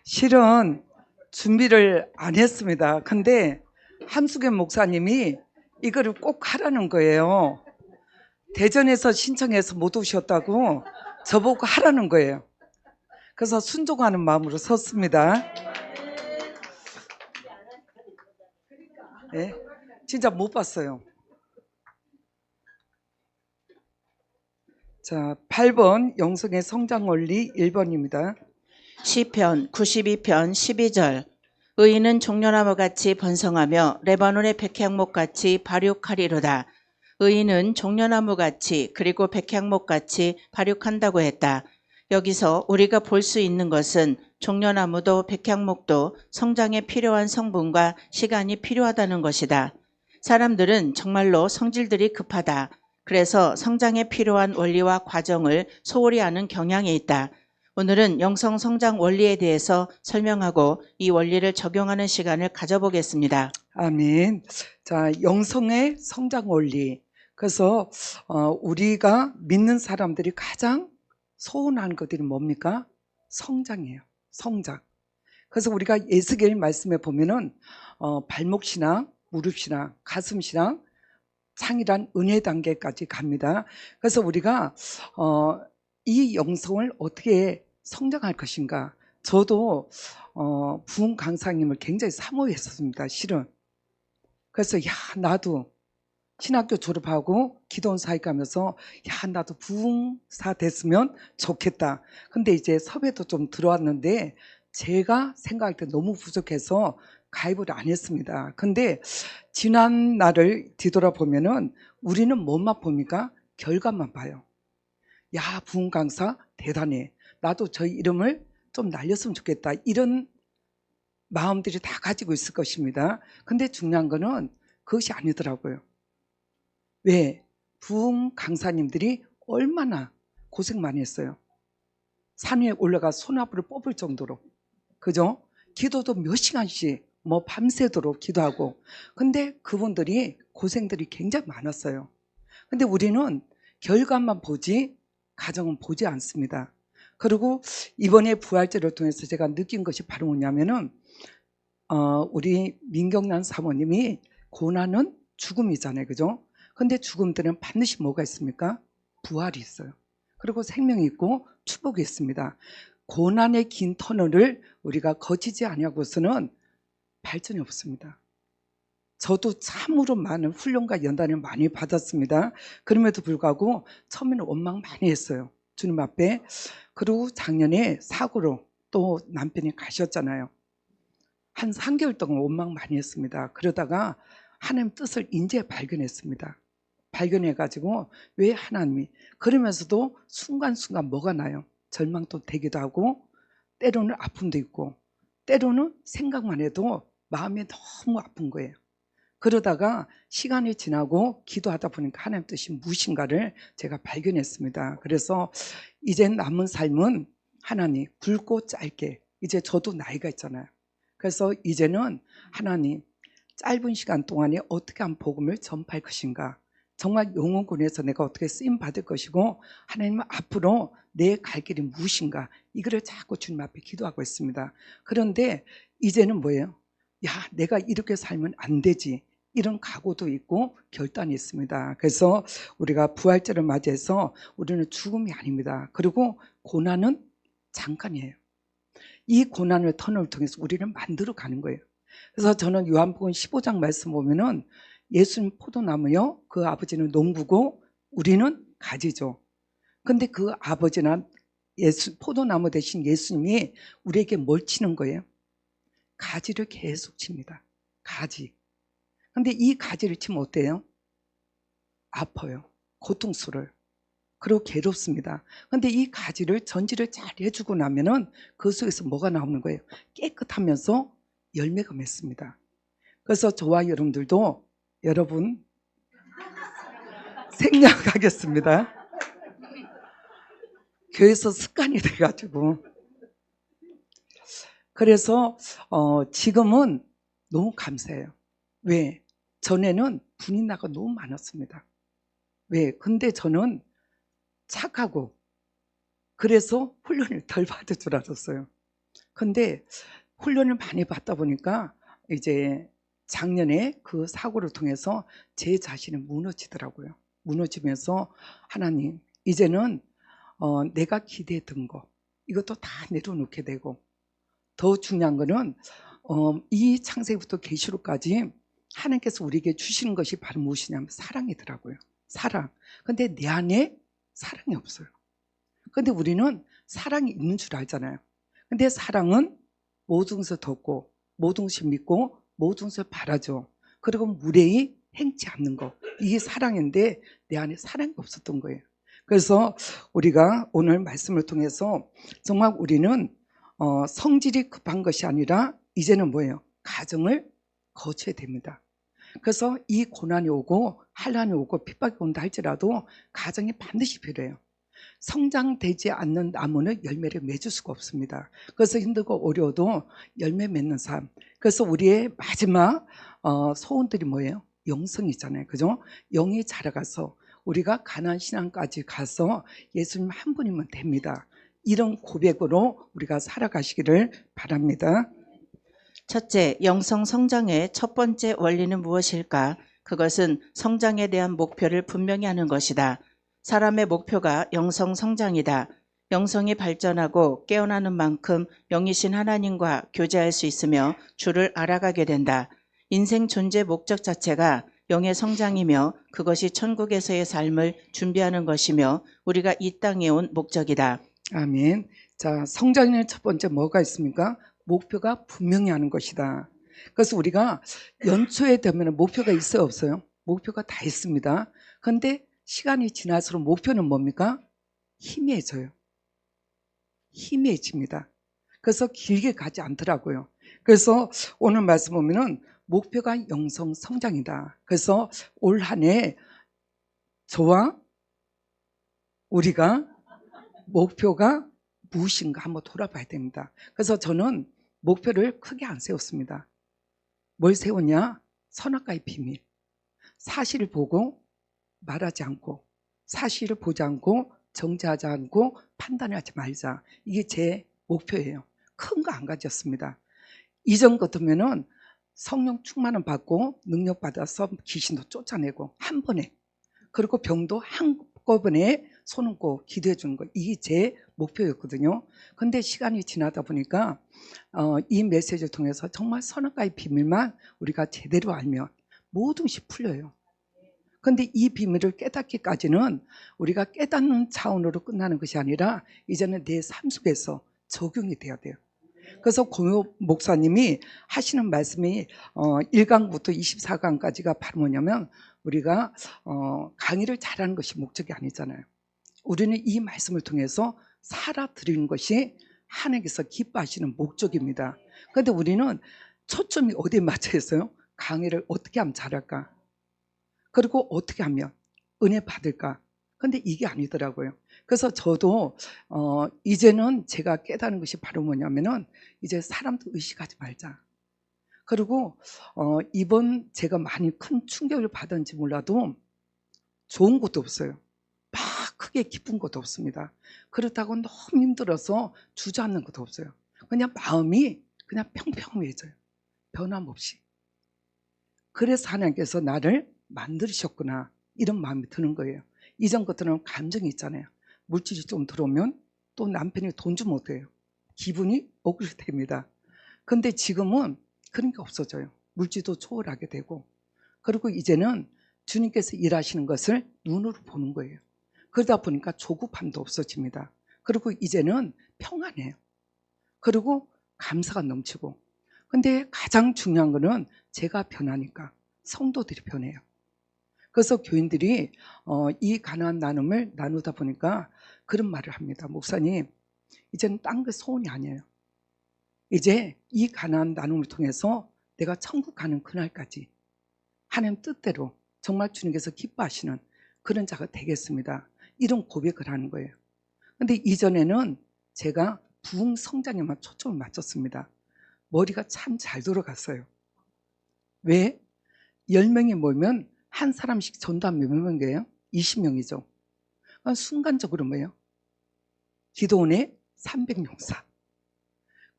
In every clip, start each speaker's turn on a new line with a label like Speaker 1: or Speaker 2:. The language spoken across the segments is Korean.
Speaker 1: 실은 준비를 안 했습니다. 근데 한수겸 목사님이 이거를 꼭 하라는 거예요. 대전에서 신청해서 못 오셨다고 저보고 하라는 거예요. 그래서 순종하는 마음으로 섰습니다. 네, 진짜 못 봤어요. 자, 8번 영성의 성장 원리 1번입니다.
Speaker 2: 시편 92편 12절 의인은 종려나무같이 번성하며 레바논의 백향목같이 발육하리로다. 의인은 종려나무같이 그리고 백향목같이 발육한다고 했다. 여기서 우리가 볼 수 있는 것은 종려나무도 백향목도 성장에 필요한 성분과 시간이 필요하다는 것이다. 사람들은 정말로 성질들이 급하다. 그래서 성장에 필요한 원리와 과정을 소홀히 하는 경향이 있다. 오늘은 영성 성장 원리에 대해서 설명하고 이 원리를 적용하는 시간을 가져보겠습니다.
Speaker 1: 아멘. 자, 영성의 성장 원리. 그래서 우리가 믿는 사람들이 가장 소원하는 것들이 뭡니까? 성장이에요. 성장. 그래서 우리가 에스겔 말씀에 보면은 발목 신앙, 무릎 신앙, 가슴 신앙, 창이란 은혜 단계까지 갑니다. 그래서 우리가 이 영성을 어떻게 성장할 것인가. 저도 부흥 강사님을 굉장히 사모했었습니다. 실은. 그래서 나도 신학교 졸업하고 기도원 사회 가면서 나도 부흥사 됐으면 좋겠다. 근데 이제 섭외도 좀 들어왔는데 제가 생각할 때 너무 부족해서 가입을 안 했습니다. 근데 지난 날을 뒤돌아보면은 우리는 뭐만 봅니까? 결과만 봐요. 부흥 강사 대단해. 나도 저희 이름을 좀 날렸으면 좋겠다. 이런 마음들이 다 가지고 있을 것입니다. 근데 중요한 거는 그것이 아니더라고요. 왜? 부흥 강사님들이 얼마나 고생 많이 했어요. 산 위에 올라가 소나무를 뽑을 정도로. 그죠? 기도도 몇 시간씩 밤새도록 기도하고. 근데 그분들이 고생들이 굉장히 많았어요. 근데 우리는 결과만 보지 가정은 보지 않습니다. 그리고 이번에 부활절을 통해서 제가 느낀 것이 바로 뭐냐면은 우리 민경란 사모님이 고난은 죽음이잖아요. 그죠? 근데 죽음들은 반드시 뭐가 있습니까? 부활이 있어요. 그리고 생명이 있고 축복이 있습니다. 고난의 긴 터널을 우리가 거치지 아니하고서는 발전이 없습니다. 저도 참으로 많은 훈련과 연단을 많이 받았습니다. 그럼에도 불구하고 처음에는 원망 많이 했어요. 주님 앞에. 그리고 작년에 사고로 또 남편이 가셨잖아요. 한 3개월 동안 원망 많이 했습니다. 그러다가 하나님 뜻을 이제 발견했습니다. 발견해가지고 왜 하나님이 그러면서도 순간순간 뭐가 나요? 절망도 되기도 하고 때로는 아픔도 있고 때로는 생각만 해도 마음이 너무 아픈 거예요. 그러다가 시간이 지나고 기도하다 보니까 하나님 뜻이 무엇인가를 제가 발견했습니다. 그래서 이제 남은 삶은 하나님 굵고 짧게 이제 저도 나이가 있잖아요. 그래서 이제는 하나님 짧은 시간 동안에 어떻게 한 복음을 전파할 것인가, 정말 영혼군에서 내가 어떻게 쓰임 받을 것이고 하나님은 앞으로 내 갈 길이 무엇인가 이거를 자꾸 주님 앞에 기도하고 있습니다. 그런데 이제는 뭐예요? 내가 이렇게 살면 안 되지. 이런 각오도 있고 결단이 있습니다. 그래서 우리가 부활절을 맞이해서 우리는 죽음이 아닙니다. 그리고 고난은 잠깐이에요. 이 고난의 터널을 통해서 우리를 만들어 가는 거예요. 그래서 저는 요한복음 15장 말씀 보면은 예수님 포도나무요, 그 아버지는 농부고 우리는 가지죠. 근데 그 아버지나 포도나무 대신 예수님이 우리에게 뭘 치는 거예요? 가지를 계속 칩니다. 가지. 근데 이 가지를 치면 어때요? 아파요. 고통스러워요. 그리고 괴롭습니다. 근데 이 가지를 전지를 잘 해주고 나면은 그 속에서 뭐가 나오는 거예요? 깨끗하면서 열매가 맺습니다. 그래서 저와 여러분들도 여러분 생략하겠습니다. 교회에서 습관이 돼가지고. 그래서 지금은 너무 감사해요. 왜? 전에는 분이 나가 너무 많았습니다. 왜? 근데 저는 착하고 그래서 훈련을 덜 받을 줄 알았어요. 근데 훈련을 많이 받다 보니까 이제 작년에 그 사고를 통해서 제 자신이 무너지더라고요. 무너지면서 하나님, 이제는 내가 기대했던 거 이것도 다 내려놓게 되고, 더 중요한 거는 이 창세기부터 계시록까지 하나님께서 우리에게 주시는 것이 바로 무엇이냐면 사랑이더라고요. 사랑. 근데 내 안에 사랑이 없어요. 근데 우리는 사랑이 있는 줄 알잖아요. 근데 사랑은 모든 것을 덮고 모든 것을 믿고 모든 것을 바라죠. 그리고 무례히 행치 않는 거, 이게 사랑인데 내 안에 사랑이 없었던 거예요. 그래서 우리가 오늘 말씀을 통해서 정말 우리는 성질이 급한 것이 아니라 이제는 뭐예요? 가정을 거쳐야 됩니다. 그래서 이 고난이 오고 환난이 오고 핍박이 온다 할지라도 가정이 반드시 필요해요. 성장되지 않는 나무는 열매를 맺을 수가 없습니다. 그래서 힘들고 어려워도 열매 맺는 삶. 그래서 우리의 마지막 소원들이 뭐예요? 영성이잖아요. 그죠? 영이 자라가서 우리가 가나안 신앙까지 가서 예수님 한 분이면 됩니다. 이런 고백으로 우리가 살아가시기를 바랍니다.
Speaker 2: 첫째, 영성 성장의 첫 번째 원리는 무엇일까? 그것은 성장에 대한 목표를 분명히 하는 것이다. 사람의 목표가 영성 성장이다. 영성이 발전하고 깨어나는 만큼 영이신 하나님과 교제할 수 있으며 주를 알아가게 된다. 인생 존재 목적 자체가 영의 성장이며 그것이 천국에서의 삶을 준비하는 것이며 우리가 이 땅에 온 목적이다.
Speaker 1: 아멘. 자, 성장의 첫 번째 뭐가 있습니까? 목표가 분명히 하는 것이다. 그래서 우리가 연초에 되면 목표가 있어요, 없어요? 목표가 다 있습니다. 그런데 시간이 지날수록 목표는 뭡니까? 희미해져요. 희미해집니다. 그래서 길게 가지 않더라고요. 그래서 오늘 말씀 보면은 목표가 영성 성장이다. 그래서 올 한 해 저와 우리가 목표가 무엇인가 한번 돌아봐야 됩니다. 그래서 저는 목표를 크게 안 세웠습니다. 뭘 세웠냐? 선악과의 비밀. 사실을 보고 말하지 않고, 사실을 보지 않고, 정죄하지 않고, 판단하지 말자. 이게 제 목표예요. 큰 거 안 가졌습니다. 이전 같으면은 성령 충만을 받고 능력 받아서 귀신도 쫓아내고 한 번에, 그리고 병도 한꺼번에 손 얹고 기도해 주는 거, 이게 제 목표였거든요. 근데 시간이 지나다 보니까 이 메시지를 통해서 정말 선악과의 비밀만 우리가 제대로 알면 모든 것이 풀려요. 근데 이 비밀을 깨닫기까지는 우리가 깨닫는 차원으로 끝나는 것이 아니라 이제는 내 삶 속에서 적용이 돼야 돼요. 그래서 고모 목사님이 하시는 말씀이 1강부터 24강까지가 바로 뭐냐면, 우리가 강의를 잘하는 것이 목적이 아니잖아요. 우리는 이 말씀을 통해서 살아드리는 것이 하나님께서 기뻐하시는 목적입니다. 그런데 우리는 초점이 어디에 맞춰 있어요? 강의를 어떻게 하면 잘할까? 그리고 어떻게 하면 은혜 받을까? 근데 이게 아니더라고요. 그래서 저도 이제는 제가 깨달은 것이 바로 뭐냐면은, 이제 사람도 의식하지 말자. 그리고 이번 제가 많이 큰 충격을 받았는지 몰라도 좋은 것도 없어요. 막 크게 기쁜 것도 없습니다. 그렇다고 너무 힘들어서 주저앉는 것도 없어요. 그냥 마음이 그냥 평평해져요. 변함없이. 그래서 하나님께서 나를 만드셨구나, 이런 마음이 드는 거예요. 이전 것들은 감정이 있잖아요. 물질이 좀 들어오면 또 남편이 돈 주면 어때요? 기분이 억울해집니다. 근데 지금은 그런 게 없어져요. 물질도 초월하게 되고, 그리고 이제는 주님께서 일하시는 것을 눈으로 보는 거예요. 그러다 보니까 조급함도 없어집니다. 그리고 이제는 평안해요. 그리고 감사가 넘치고. 근데 가장 중요한 거는 제가 변하니까 성도들이 변해요. 그래서 교인들이 이 가나안 나눔을 나누다 보니까 그런 말을 합니다. 목사님, 이제는 딴 게 소원이 아니에요. 이제 이 가나안 나눔을 통해서 내가 천국 가는 그날까지 하나님 뜻대로 정말 주님께서 기뻐하시는 그런 자가 되겠습니다. 이런 고백을 하는 거예요. 근데 이전에는 제가 부흥 성장에만 초점을 맞췄습니다. 머리가 참 잘 돌아갔어요. 왜? 10명이 모이면 한 사람씩 전도하면 몇 명이에요? 20명이죠. 순간적으로 뭐예요? 기도원에 300명사.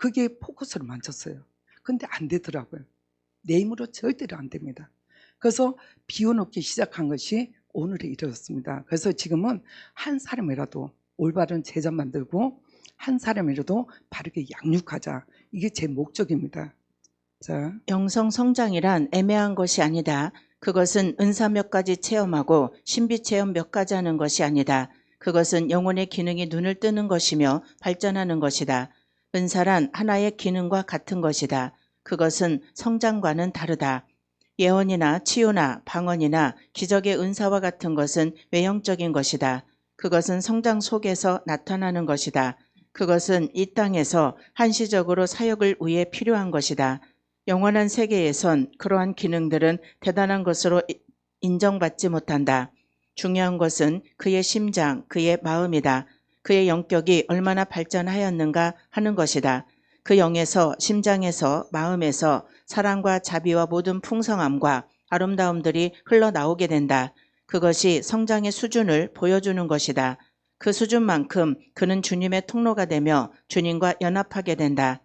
Speaker 1: 그게 포커스를 맞췄어요. 근데 안 되더라고요. 내 힘으로 절대로 안 됩니다. 그래서 비워놓기 시작한 것이 오늘에 이르렀습니다. 그래서 지금은 한 사람이라도 올바른 제자 만들고 한 사람이라도 바르게 양육하자. 이게 제 목적입니다. 자,
Speaker 2: 영성 성장이란 애매한 것이 아니다. 그것은 은사 몇 가지 체험하고 신비 체험 몇 가지 하는 것이 아니다. 그것은 영혼의 기능이 눈을 뜨는 것이며 발전하는 것이다. 은사란 하나의 기능과 같은 것이다. 그것은 성장과는 다르다. 예언이나 치유나 방언이나 기적의 은사와 같은 것은 외형적인 것이다. 그것은 성장 속에서 나타나는 것이다. 그것은 이 땅에서 한시적으로 사역을 위해 필요한 것이다. 영원한 세계에선 그러한 기능들은 대단한 것으로 인정받지 못한다. 중요한 것은 그의 심장, 그의 마음이다. 그의 영격이 얼마나 발전하였는가 하는 것이다. 그 영에서, 심장에서, 마음에서 사랑과 자비와 모든 풍성함과 아름다움들이 흘러나오게 된다. 그것이 성장의 수준을 보여주는 것이다. 그 수준만큼 그는 주님의 통로가 되며 주님과 연합하게 된다.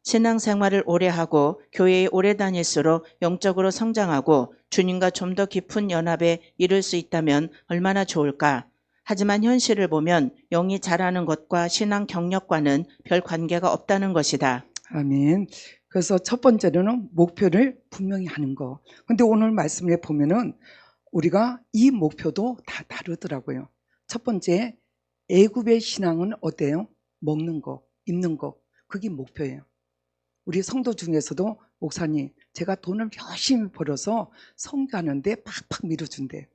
Speaker 2: 신앙생활을 오래 하고 교회에 오래 다닐수록 영적으로 성장하고 주님과 좀 더 깊은 연합에 이를 수 있다면 얼마나 좋을까? 하지만 현실을 보면 영이 자라는 것과 신앙 경력과는 별 관계가 없다는 것이다.
Speaker 1: 아멘. 그래서 첫 번째로는 목표를 분명히 하는 거. 근데 오늘 말씀에 보면은 우리가 이 목표도 다 다르더라고요. 첫 번째, 애굽의 신앙은 어때요? 먹는 거, 입는 거. 그게 목표예요. 우리 성도 중에서도 목사님, 제가 돈을 열심히 벌어서 성교하는데 팍팍 밀어준대.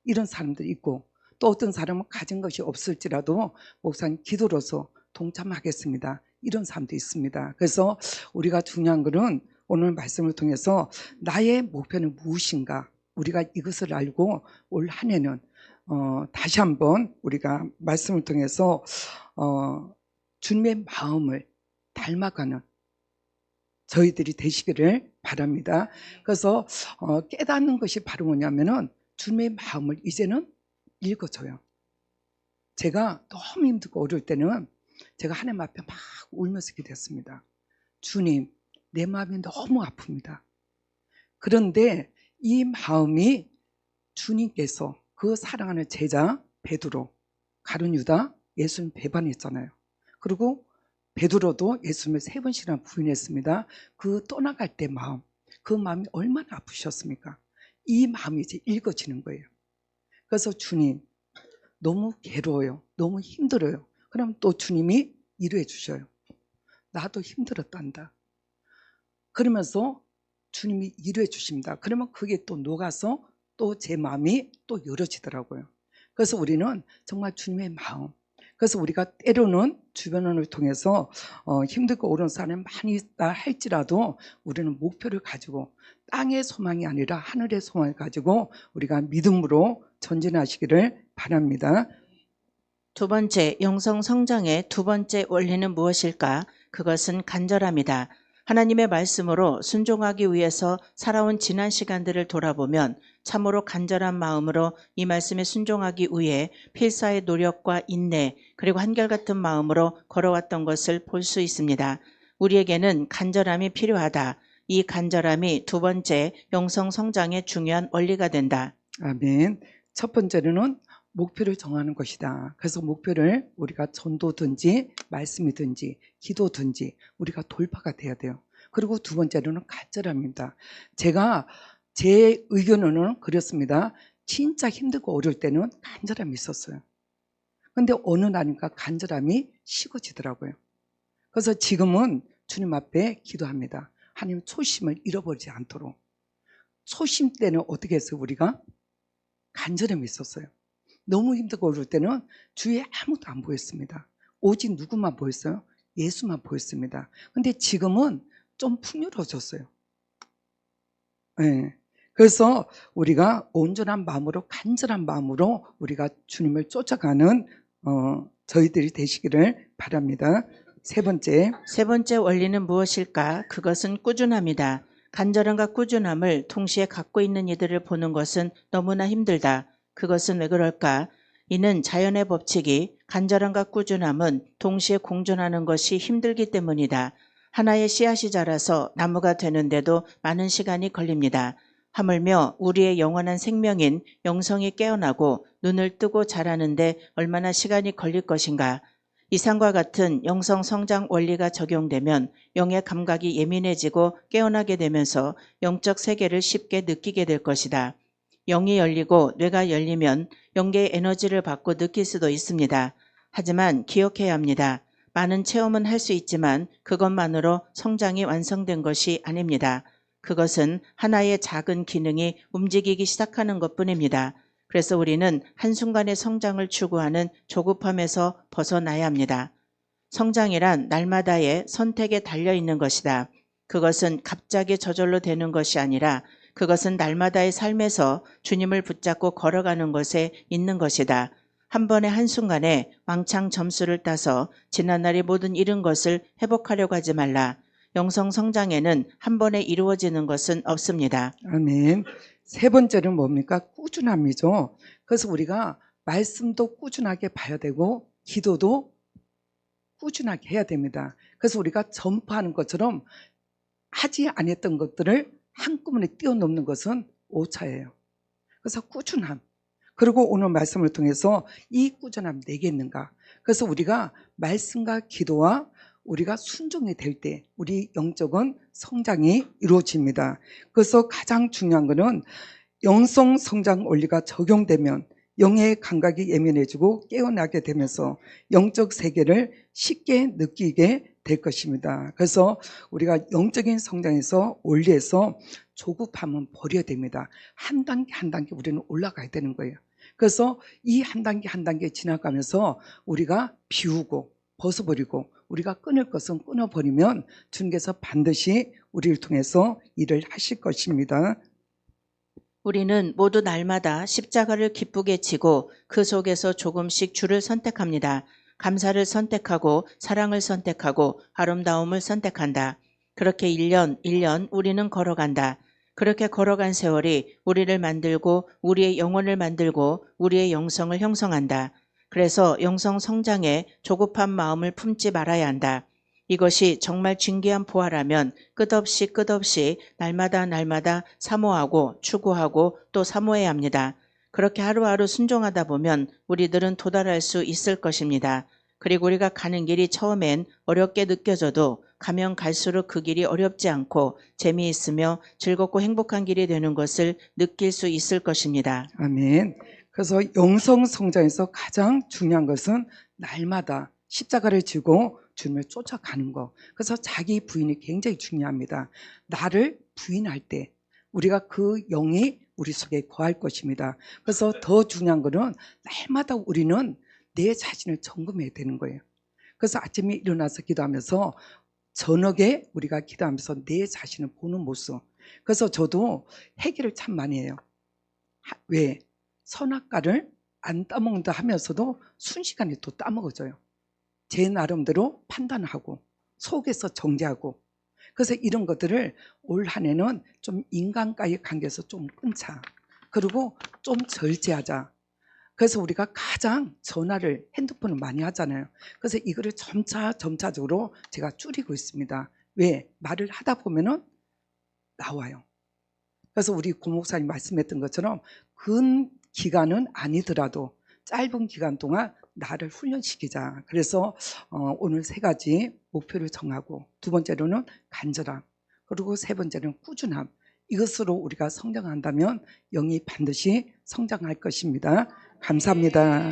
Speaker 1: 이런 사람들 있고, 또 어떤 사람은 가진 것이 없을지라도 목사님 기도로서 동참하겠습니다. 이런 사람도 있습니다. 그래서 우리가 중요한 것은 오늘 말씀을 통해서 나의 목표는 무엇인가? 우리가 이것을 알고 올 한 해는 다시 한번 우리가 말씀을 통해서 주님의 마음을 닮아가는 저희들이 되시기를 바랍니다. 그래서 깨닫는 것이 바로 뭐냐면은 주님의 마음을 이제는 읽어줘요. 제가 너무 힘들고 어려울 때는 제가 하나님 앞에 막 울면서 기도했습니다. 주님, 내 마음이 너무 아픕니다. 그런데 이 마음이 주님께서 그 사랑하는 제자 베드로, 가룟 유다, 예수님 배반했잖아요. 그리고 베드로도 예수님을 3번씩이나 부인했습니다. 그 떠나갈 때 마음, 그 마음이 얼마나 아프셨습니까? 이 마음이 이제 읽어지는 거예요. 그래서 주님, 너무 괴로워요. 너무 힘들어요. 그럼 또 주님이 위로해 주셔요. 나도 힘들었단다. 그러면서 주님이 위로해 주십니다. 그러면 그게 또 녹아서 또 제 마음이 또 열어지더라고요. 그래서 우리는 정말 주님의 마음, 그래서 우리가 때로는 주변을 통해서 힘들고 어려운 사람이 많이 있다 할지라도 우리는 목표를 가지고 땅의 소망이 아니라 하늘의 소망을 가지고 우리가 믿음으로 전진하시기를 바랍니다.
Speaker 2: 두 번째, 영성 성장의 두 번째 원리는 무엇일까? 그것은 간절함이다. 하나님의 말씀으로 순종하기 위해서 살아온 지난 시간들을 돌아보면 참으로 간절한 마음으로 이 말씀에 순종하기 위해 필사의 노력과 인내 그리고 한결같은 마음으로 걸어왔던 것을 볼 수 있습니다. 우리에게는 간절함이 필요하다. 이 간절함이 두 번째 영성 성장의 중요한 원리가 된다.
Speaker 1: 아멘. 첫 번째로는 목표를 정하는 것이다. 그래서 목표를 우리가 전도든지 말씀이든지 기도든지 우리가 돌파가 돼야 돼요. 그리고 두 번째로는 간절함입니다. 제가 제 의견으로는 그렇습니다. 진짜 힘들고 어려울 때는 간절함이 있었어요. 근데 어느 날인가 간절함이 식어지더라고요. 그래서 지금은 주님 앞에 기도합니다. 하나님 초심을 잃어버리지 않도록. 초심 때는 어떻게 했어요? 우리가 간절함이 있었어요. 너무 힘들고 어려울 때는 주위에 아무도 안 보였습니다. 오직 누구만 보였어요? 예수만 보였습니다. 근데 지금은 좀 풍요로워졌어요. 네. 그래서 우리가 온전한 마음으로 간절한 마음으로 우리가 주님을 쫓아가는 저희들이 되시기를 바랍니다. 세 번째
Speaker 2: 원리는 무엇일까? 그것은 꾸준함이다. 간절함과 꾸준함을 동시에 갖고 있는 이들을 보는 것은 너무나 힘들다. 그것은 왜 그럴까? 이는 자연의 법칙이 간절함과 꾸준함은 동시에 공존하는 것이 힘들기 때문이다. 하나의 씨앗이 자라서 나무가 되는데도 많은 시간이 걸립니다. 하물며 우리의 영원한 생명인 영성이 깨어나고 눈을 뜨고 자라는데 얼마나 시간이 걸릴 것인가. 이상과 같은 영성 성장 원리가 적용되면 영의 감각이 예민해지고 깨어나게 되면서 영적 세계를 쉽게 느끼게 될 것이다. 영이 열리고 뇌가 열리면 영계의 에너지를 받고 느낄 수도 있습니다. 하지만 기억해야 합니다. 많은 체험은 할 수 있지만 그것만으로 성장이 완성된 것이 아닙니다. 그것은 하나의 작은 기능이 움직이기 시작하는 것뿐입니다. 그래서 우리는 한순간의 성장을 추구하는 조급함에서 벗어나야 합니다. 성장이란 날마다의 선택에 달려있는 것이다. 그것은 갑자기 저절로 되는 것이 아니라 그것은 날마다의 삶에서 주님을 붙잡고 걸어가는 것에 있는 것이다. 한 번의 한순간에 왕창 점수를 따서 지난날의 모든 잃은 것을 회복하려고 하지 말라. 영성 성장에는 한 번에 이루어지는 것은 없습니다.
Speaker 1: 아멘. 세 번째는 뭡니까? 꾸준함이죠. 그래서 우리가 말씀도 꾸준하게 봐야 되고 기도도 꾸준하게 해야 됩니다. 그래서 우리가 전파하는 것처럼 하지 않았던 것들을 한꺼번에 뛰어넘는 것은 오차예요. 그래서 꾸준함. 그리고 오늘 말씀을 통해서 이 꾸준함 내게 있는가. 그래서 우리가 말씀과 기도와 우리가 순종이 될 때 우리 영적인 성장이 이루어집니다. 그래서 가장 중요한 것은 영성 성장 원리가 적용되면 영의 감각이 예민해지고 깨어나게 되면서 영적 세계를 쉽게 느끼게 될 것입니다. 그래서 우리가 영적인 성장에서 원리에서 조급함은 버려야 됩니다. 한 단계 한 단계 우리는 올라가야 되는 거예요. 그래서 이 한 단계 한 단계 지나가면서 우리가 비우고 벗어버리고 우리가 끊을 것은 끊어버리면 주님께서 반드시 우리를 통해서 일을 하실 것입니다.
Speaker 2: 우리는 모두 날마다 십자가를 기쁘게 지고 그 속에서 조금씩 주를 선택합니다. 감사를 선택하고 사랑을 선택하고 아름다움을 선택한다. 그렇게 1년 우리는 걸어간다. 그렇게 걸어간 세월이 우리를 만들고 우리의 영혼을 만들고 우리의 영성을 형성한다. 그래서 영성 성장에 조급한 마음을 품지 말아야 한다. 이것이 정말 진귀한 부활하면 끝없이 날마다 사모하고 추구하고 또 사모해야 합니다. 그렇게 하루하루 순종하다 보면 우리들은 도달할 수 있을 것입니다. 그리고 우리가 가는 길이 처음엔 어렵게 느껴져도 가면 갈수록 그 길이 어렵지 않고 재미있으며 즐겁고 행복한 길이 되는 것을 느낄 수 있을 것입니다.
Speaker 1: 아멘. 그래서 영성 성장에서 가장 중요한 것은 날마다 십자가를 지고 주님을 쫓아가는 거. 그래서 자기 부인이 굉장히 중요합니다. 나를 부인할 때 우리가 그 영이 우리 속에 거할 것입니다. 그래서 더 중요한 것은 날마다 우리는 내 자신을 점검해야 되는 거예요. 그래서 아침에 일어나서 기도하면서 저녁에 우리가 기도하면서 내 자신을 보는 모습. 그래서 저도 회개를 참 많이 해요. 왜? 선악과를 안 따먹는다 하면서도 순식간에 또 따먹어져요. 제 나름대로 판단하고 속에서 정죄하고. 그래서 이런 것들을 올 한 해는 좀 인간과의 관계에서 좀 끊자. 그리고 좀 절제하자. 그래서 우리가 가장 전화를 핸드폰을 많이 하잖아요. 그래서 이거를 점차적으로 제가 줄이고 있습니다. 왜? 말을 하다 보면은 나와요. 그래서 우리 고 목사님 말씀했던 것처럼 근 기간은 아니더라도 짧은 기간 동안 나를 훈련시키자. 그래서 오늘 세 가지 목표를 정하고 두 번째로는 간절함, 그리고 세 번째는 꾸준함. 이것으로 우리가 성장한다면 영이 반드시 성장할 것입니다. 감사합니다.